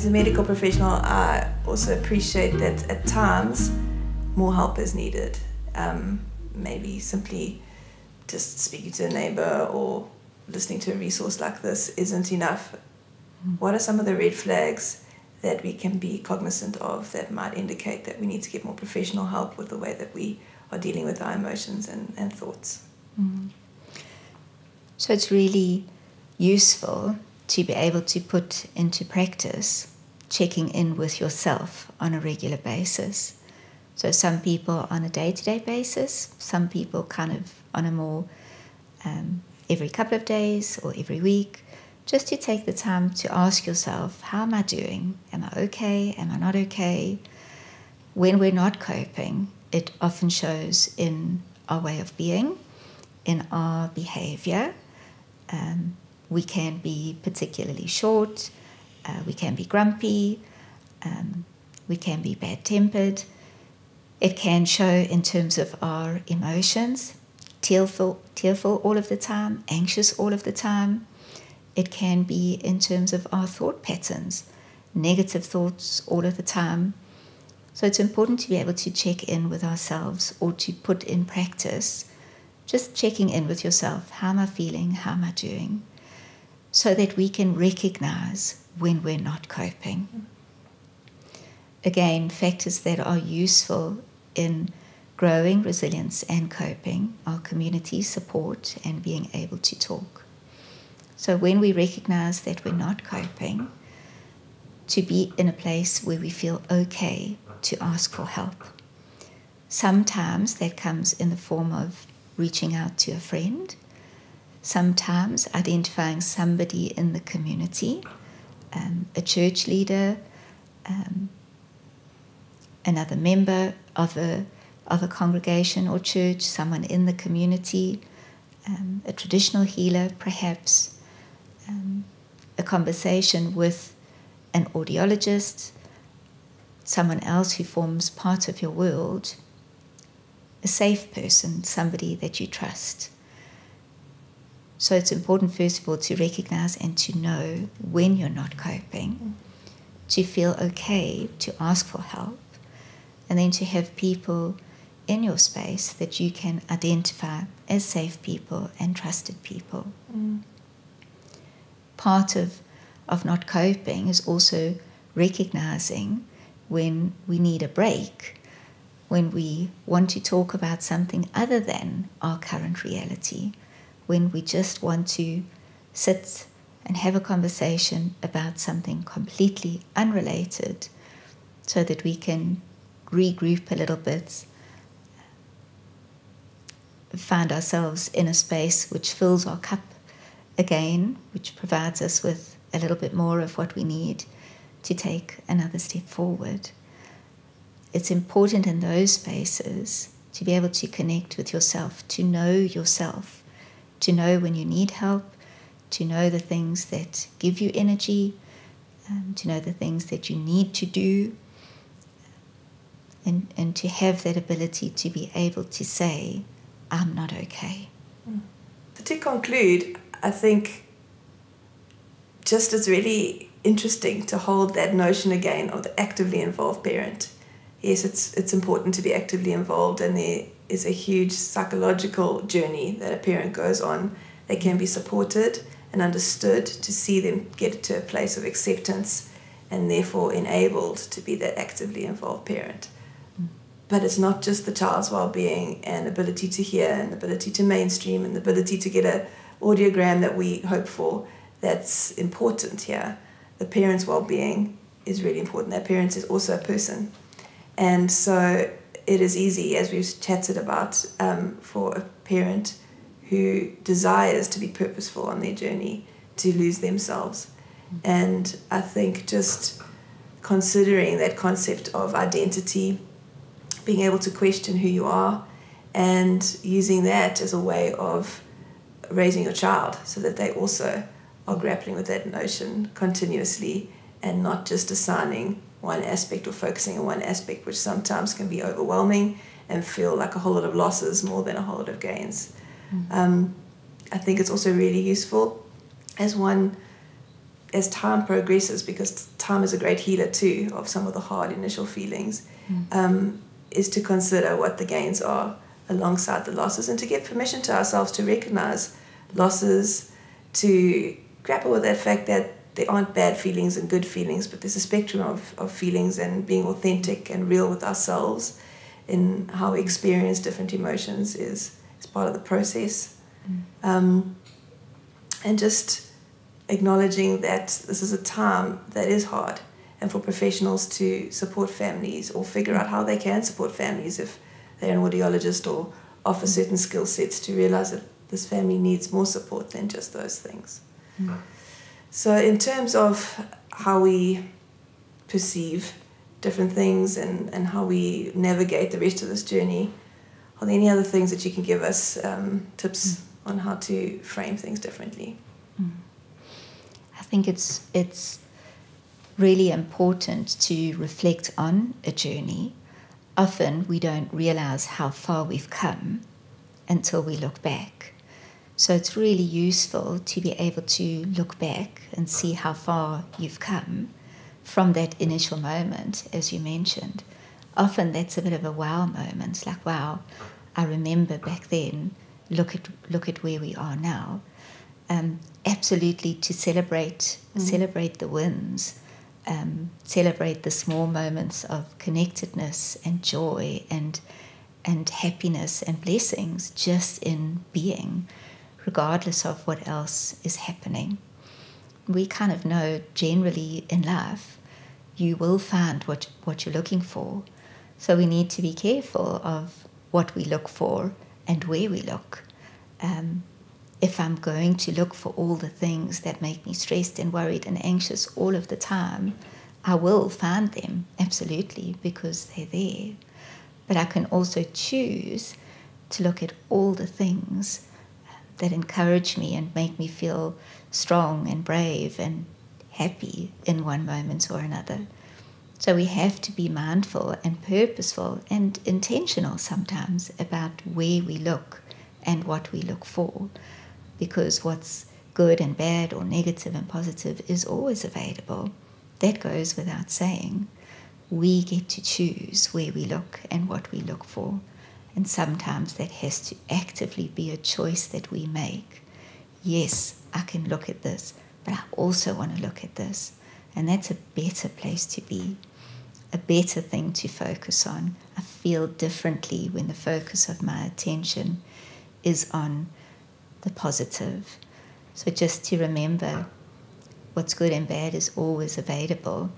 as a medical professional, I also appreciate that at times more help is needed. Maybe simply just speaking to a neighbor or listening to a resource like this isn't enough. What are some of the red flags that we can be cognizant of that might indicate that we need to get more professional help with the way that we are dealing with our emotions and thoughts? So it's really useful to be able to put into practice checking in with yourself on a regular basis. So some people on a day-to-day basis, some people kind of on a more every couple of days or every week, just to take the time to ask yourself, how am I doing? Am I okay? Am I not okay? When we're not coping, it often shows in our way of being, in our behavior. We can be particularly short, we can be grumpy, we can be bad-tempered. It can show in terms of our emotions, tearful all of the time, anxious all of the time. It can be in terms of our thought patterns, negative thoughts all of the time. So it's important to be able to check in with ourselves or to put in practice, just checking in with yourself. How am I feeling? How am I doing? So that we can recognize when we're not coping. Again, factors that are useful in growing resilience and coping are community support and being able to talk. So when we recognize that we're not coping, to be in a place where we feel okay to ask for help. Sometimes that comes in the form of reaching out to a friend, sometimes identifying somebody in the community, a church leader, another member of a congregation or church, someone in the community, a traditional healer perhaps, a conversation with an audiologist, someone else who forms part of your world, a safe person, somebody that you trust. So it's important, first of all, to recognize and to know when you're not coping, to feel okay to ask for help, and then to have people in your space that you can identify as safe people and trusted people. Part of not coping is also recognizing when we need a break, when we want to talk about something other than our current reality, when we just want to sit and have a conversation about something completely unrelated so that we can regroup a little bit, find ourselves in a space which fills our cup again, which provides us with a little bit more of what we need to take another step forward. It's important in those spaces to be able to connect with yourself, to know yourself, to know when you need help, to know the things that give you energy, to know the things that you need to do, and to have that ability to be able to say, I'm not okay. So to conclude, I think just it's really interesting to hold that notion again of the actively involved parent. Yes, it's important to be actively involved, and there is a huge psychological journey that a parent goes on that can be supported and understood to see them get to a place of acceptance and therefore enabled to be that actively involved parent. But it's not just the child's well-being and ability to hear and ability to mainstream and the ability to get an audiogram that we hope for that's important here. The parent's well-being is really important. That parent is also a person. And so it is easy, as we've chatted about, for a parent who desires to be purposeful on their journey to lose themselves. And I think just considering that concept of identity, being able to question who you are, and using that as a way of raising your child so that they also are grappling with that notion continuously and not just assigning one aspect or focusing on one aspect, which sometimes can be overwhelming and feel like a whole lot of losses more than a whole lot of gains. I think it's also really useful as one as time progresses, because time is a great healer too of some of the hard initial feelings, is to consider what the gains are alongside the losses, and to give permission to ourselves to recognize losses, to grapple with that fact that there aren't bad feelings and good feelings, but there's a spectrum of feelings, and being authentic and real with ourselves in how we experience different emotions is part of the process. And just acknowledging that this is a time that is hard, and for professionals to support families or figure out how they can support families if they're an audiologist, or offer certain skill sets, to realize that this family needs more support than just those things. So in terms of how we perceive different things and how we navigate the rest of this journey, are there any other things that you can give us, tips on how to frame things differently? I think it's really important to reflect on a journey. Often we don't realize how far we've come until we look back. So it's really useful to be able to look back and see how far you've come from that initial moment, as you mentioned. Often that's a bit of a wow moment, like, wow, I remember back then, look at where we are now. Absolutely to celebrate the wins, celebrate the small moments of connectedness and joy and happiness and blessings just in being, regardless of what else is happening. We kind of know generally in life you will find what you're looking for. So we need to be careful of what we look for and where we look. If I'm going to look for all the things that make me stressed and worried and anxious all of the time, I will find them, absolutely, because they're there. But I can also choose to look at all the things that encourage me and make me feel strong and brave and happy in one moment or another. So we have to be mindful and purposeful and intentional sometimes about where we look and what we look for, because what's good and bad or negative and positive is always available. That goes without saying. We get to choose where we look and what we look for. And sometimes that has to actively be a choice that we make. Yes, I can look at this, but I also want to look at this. And that's a better place to be, a better thing to focus on. I feel differently when the focus of my attention is on the positive. So just to remember, what's good and bad is always available.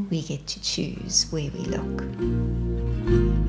We get to choose where we look.